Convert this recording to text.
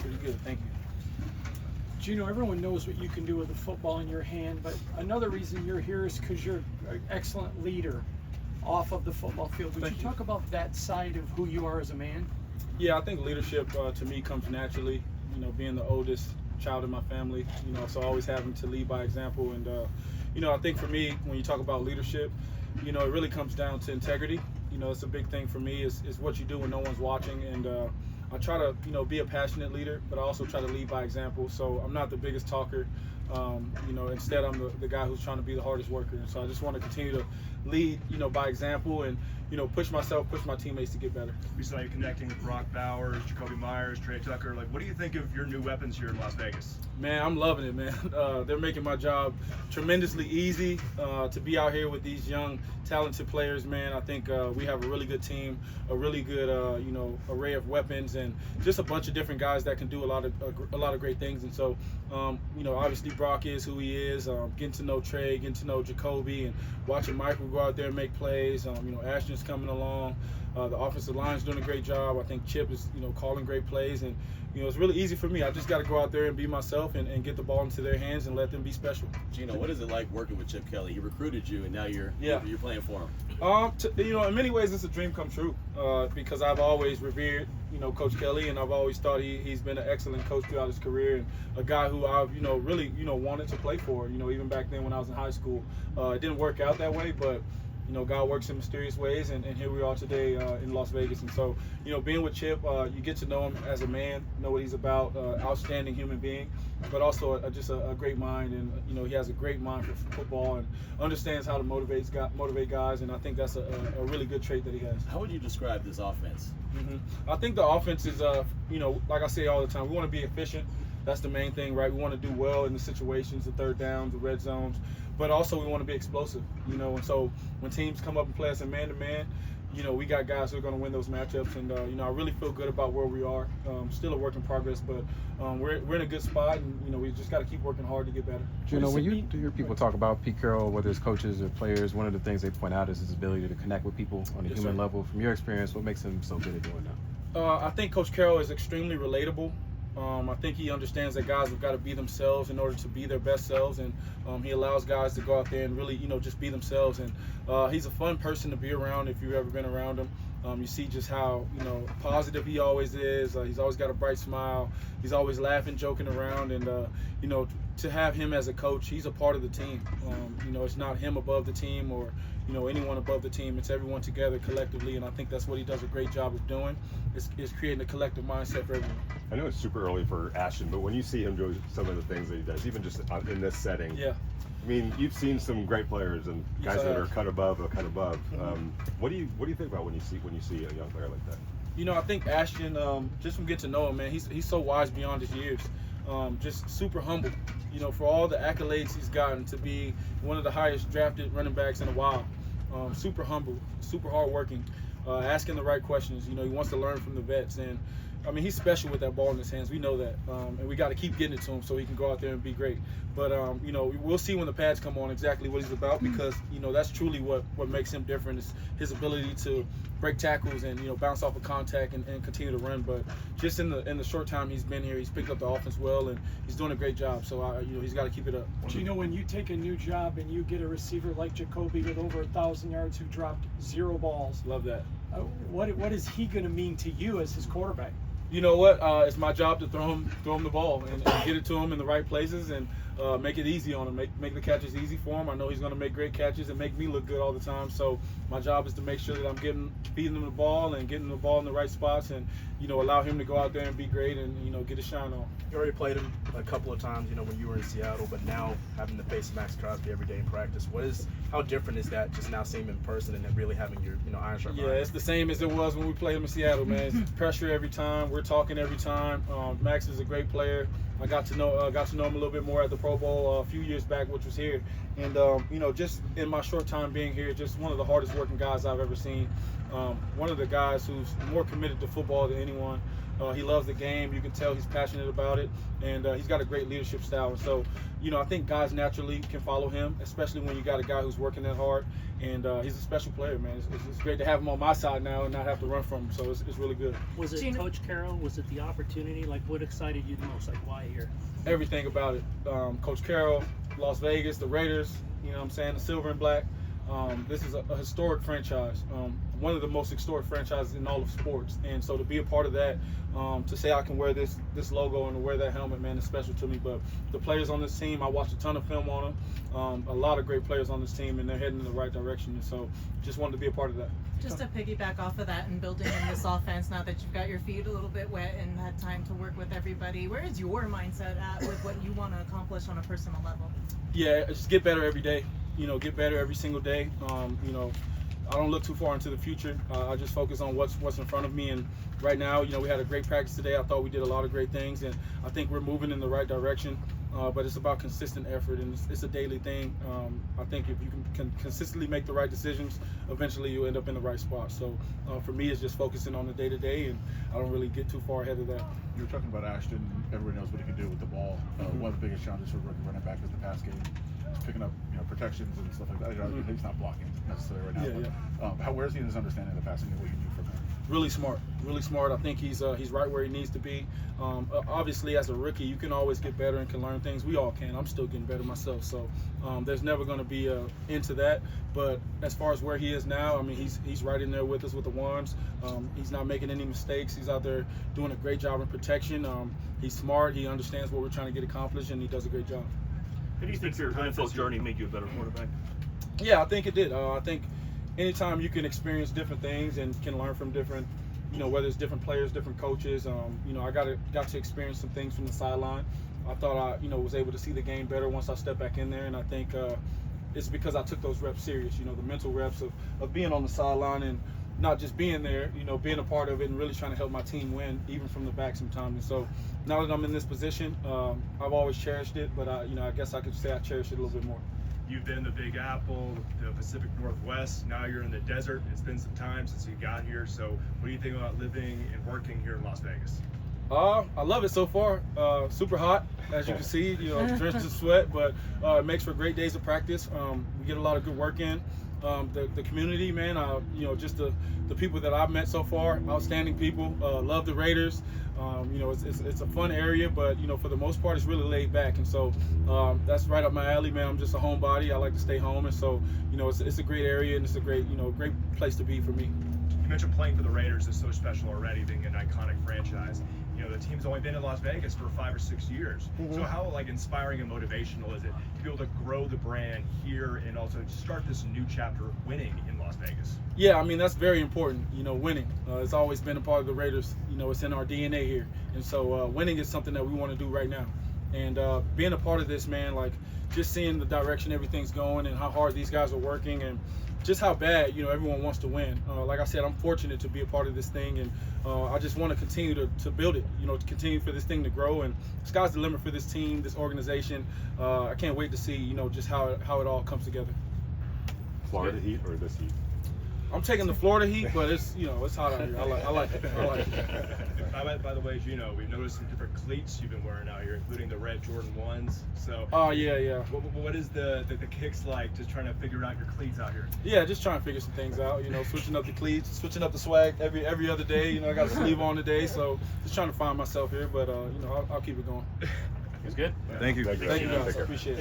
pretty good. Thank you. Geno, everyone knows what you can do with the football in your hand, but another reason you're here is because you're an excellent leader off of the football field. Would you talk about that side of who you are as a man? Yeah, I think leadership to me comes naturally. You know, being the oldest child in my family, you know, so always having to lead by example. And you know, I think for me, when you talk about leadership, you know, it really comes down to integrity. You know, it's a big thing for me is what you do when no one's watching. And I try to, you know, be a passionate leader, but I also try to lead by example. So I'm not the biggest talker. You know, instead I'm the guy who's trying to be the hardest worker. And so I just want to continue to lead, you know, by example and, you know, push myself, push my teammates to get better. We saw you connecting with Brock Bowers, Jacoby Myers, Trey Tucker. Like, what do you think of your new weapons here in Las Vegas? Man, I'm loving it, man. They're making my job tremendously easy to be out here with these young, talented players, man. I think we have a really good team, a really good, you know, array of weapons, and just a bunch of different guys that can do a lot of great things. And so, you know, obviously Brock is who he is. Getting to know Trey, getting to know Jacoby, and watching Michael go out there and make plays. You know, Ashton's coming along. The offensive line's doing a great job. I think Chip is, you know, calling great plays, and you know, it's really easy for me. I just got to go out there and be myself and get the ball into their hands and let them be special. Geno, what is it like working with Chip Kelly? He recruited you, and now you're playing for him. You know, in many ways, it's a dream come true because I've always revered, you know, Coach Kelly, and I've always thought he's been an excellent coach throughout his career, and a guy who I've, you know, really, you know, wanted to play for. You know, even back then when I was in high school, it didn't work out that way, but you know, God works in mysterious ways, and here we are today in Las Vegas. And so, you know, being with Chip, you get to know him as a man, know what he's about, outstanding human being, but also just a great mind. And, you know, he has a great mind for football and understands how to motivate guys, and I think that's a really good trait that he has. How would you describe this offense? I think the offense is, you know, like I say all the time, we want to be efficient. That's the main thing, right? We want to do well in the situations, the third downs, the red zones, but also we want to be explosive, you know. And so when teams come up and play us in man-to-man, you know, we got guys who are going to win those matchups. And, you know, I really feel good about where we are. Still a work in progress, but we're in a good spot, and, you know, we just got to keep working hard to get better. You know, when you hear people talk about Pete Carroll, whether it's coaches or players, one of the things they point out is his ability to connect with people on a human level. From your experience, what makes him so good at doing that? I think Coach Carroll is extremely relatable. I think he understands that guys have got to be themselves in order to be their best selves, and he allows guys to go out there and really, you know, just be themselves. And he's a fun person to be around if you've ever been around him. You see just how, you know, positive he always is. He's always got a bright smile. He's always laughing, joking around, and you know, to have him as a coach, he's a part of the team. You know, it's not him above the team or, you know, anyone above the team. It's everyone together collectively, and I think that's what he does a great job of doing, is creating a collective mindset for everyone. I know it's super early for Ashton, but when you see him do some of the things that he does, even just in this setting, I mean, you've seen some great players and guys that are cut above. What do you think about when you see a young player like that? You know, I think Ashton, just from getting to know him, man, he's so wise beyond his years. Just super humble, you know, for all the accolades he's gotten, to be one of the highest drafted running backs in a while. Super humble, super hardworking, asking the right questions. You know, he wants to learn from the vets, and I mean, he's special with that ball in his hands. We know that, and we got to keep getting it to him so he can go out there and be great. But you know, we'll see when the pads come on exactly what he's about, because you know, that's truly what makes him different, is his ability to break tackles and, you know, bounce off of contact and continue to run. But just in the short time he's been here, he's picked up the offense well, and he's doing a great job. So you know, he's got to keep it up. You know, when you take a new job and you get a receiver like Jacoby with over 1,000 yards who dropped 0 balls, love that. What is he going to mean to you as his quarterback? You know what? It's my job to throw him the ball and get it to him in the right places and make it easy on him, make the catches easy for him. I know he's going to make great catches and make me look good all the time. So my job is to make sure that I'm feeding him the ball and getting the ball in the right spots, and, you know, allow him to go out there and be great and, you know, get his shine on. You already played him a couple of times, you know, when you were in Seattle, but now having to face Maxx Crosby every day in practice, how different is that, just now seeing him in person and then really having your, you know, iron sharp? Yeah, it's the same as it was when we played him in Seattle, man. It's pressure every time. We're talking every time. Maxx is a great player. I got to know him a little bit more at the Pro Bowl a few years back, which was here. And you know, just in my short time being here, just one of the hardest working guys I've ever seen. One of the guys who's more committed to football than anyone. He loves the game. You can tell he's passionate about it, and he's got a great leadership style. And so, I think guys naturally can follow him, especially when you got a guy who's working that hard. And he's a special player, man. It's great to have him on my side now and not have to run from him. So it's really good. Was it Coach Carroll? Was it the opportunity? Like, what excited you the most? Like, why here? Everything about it. Coach Carroll, Las Vegas, the Raiders, you know what I'm saying, the silver and black. This is a historic franchise, one of the most historic franchises in all of sports. And so to be a part of that, to say I can wear this logo and wear that helmet, man, is special to me. But the players on this team, I watched a ton of film on them. A lot of great players on this team, and they're heading in the right direction. And so just wanted to be a part of that. Just to piggyback off of that and building in this offense, now that you've got your feet a little bit wet and had time to work with everybody, where is your mindset at with what you want to accomplish on a personal level? Yeah, just get better every day. Get better every single day. I don't look too far into the future. I just focus on what's in front of me. And right now, we had a great practice today. I thought we did a lot of great things, and I think we're moving in the right direction. But it's about consistent effort, and it's a daily thing. I think if you can consistently make the right decisions, eventually you'll end up in the right spot. So for me, it's just focusing on the day-to-day, and I don't really get too far ahead of that. You were talking about Ashton. Everybody knows what he can do with the ball. One of the biggest challenges for running back is the pass game. Picking up protections and stuff like that. He's not blocking necessarily right now. But where is he in his understanding of the passing and what you do from him? Really smart. I think he's right where he needs to be. Obviously, as a rookie, you can always get better and can learn things. We all can. I'm still getting better myself. So there's never going to be an end to that. But as far as where he is now, I mean, he's right in there with us with the ones. He's not making any mistakes. He's out there doing a great job in protection. He's smart. He understands what we're trying to get accomplished, and he does a great job. How do you think your NFL journey made you a better quarterback? Yeah, I think it did. I think anytime you can experience different things and can learn from different, whether it's different players, different coaches, I got to experience some things from the sideline. I thought I, was able to see the game better once I stepped back in there, and I think it's because I took those reps serious, the mental reps of being on the sideline and not just being there, being a part of it and really trying to help my team win, even from the back sometimes. And so now that I'm in this position, I've always cherished it, but I guess I could say I cherish it a little bit more. You've been in the Big Apple, the Pacific Northwest. Now you're in the desert. It's been some time since you got here. So what do you think about living and working here in Las Vegas? I love it so far. Super hot, as you can see, drenched in sweat, but it makes for great days of practice. We get a lot of good work in. The community, man, just the people that I've met so far, outstanding people. Love the Raiders. It's a fun area, but for the most part, it's really laid back, and so that's right up my alley, man. I'm just a homebody. I like to stay home, and so it's a great area, and it's a great great place to be for me. You mentioned playing for the Raiders is so special already, being an iconic franchise. The team's only been in Las Vegas for 5 or 6 years. So how inspiring and motivational is it to be able to grow the brand here and also start this new chapter of winning in Las Vegas? Yeah, I mean, that's very important, winning. It's always been a part of the Raiders. It's in our DNA here. And so winning is something that we want to do right now. And being a part of this, man, just seeing the direction everything's going and how hard these guys are working and just how bad, everyone wants to win. Like I said, I'm fortunate to be a part of this thing, and I just want to continue to build it, to continue for this thing to grow. And sky's the limit for this team, this organization. I can't wait to see, just how it all comes together. Florida Heat or this Heat? I'm taking the Florida Heat, but it's it's hot out here. I like it. By the way, Geno, we've noticed some different cleats you've been wearing out here, including the red Jordan 1s. So. Oh yeah. What is the kicks like? Just trying to figure out your cleats out here. Yeah, just trying to figure some things out. Switching up the cleats, switching up the swag every other day. I got a sleeve on today, so just trying to find myself here. But I'll keep it going. It's good. Thank you. Thank you guys. I appreciate it.